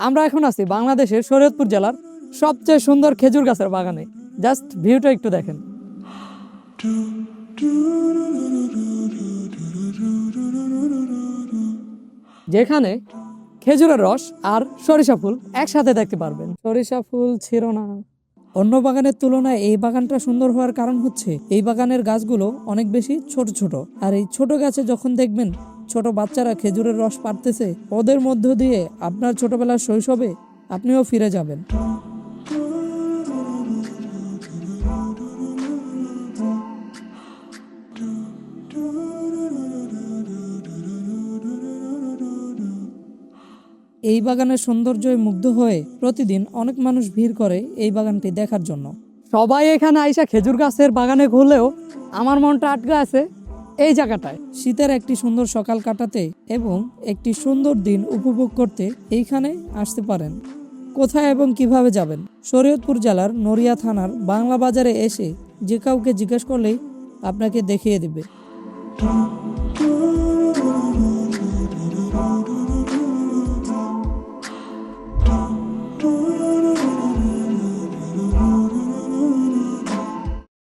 আমরা এখন আছি বাংলাদেশের শরীয়তপুর জেলার সবচেয়ে সুন্দর খেজুর গাছের বাগানে। জাস্ট ভিউটা একটু দেখেন। যেখানে খেজুরের রস আর সরিষা ফুল একসাথে দেখতে পারবেন। সরিষা ফুল ছিল না। অন্য বাগানের তুলনায় এই বাগানটা সুন্দর হওয়ার কারণ হচ্ছে এই বাগানের গাছগুলো অনেক বেশি ছোট ছোট, আর এই ছোট গাছে যখন দেখবেন ছোট বাচ্চারা খেজুরের রস পাড়তেছে, ওদের মধ্য দিয়ে আপনার ছোটবেলার শৈশবে আপনিও ফিরে যাবেন। এই বাগানের সৌন্দর্যে মুগ্ধ হয়ে প্রতিদিন অনেক মানুষ ভিড় করে এই বাগানটি দেখার জন্য। সবাই এখানে আইসা খেজুর গাছের বাগানে ঘুরলেও আমার মনটা আটকে আছে এই জায়গাটায়। শীতের একটি সুন্দর সকাল কাটাতে এবং একটি সুন্দর দিন উপভোগ করতে এইখানে আসতে পারেন। কোথায় এবং কিভাবে যাবেন? শরীয়তপুর জেলার নড়িয়া থানার বাংলা বাজারে এসে যে কাউকে জিজ্ঞেস করলেই আপনাকে দেখিয়ে দিবে।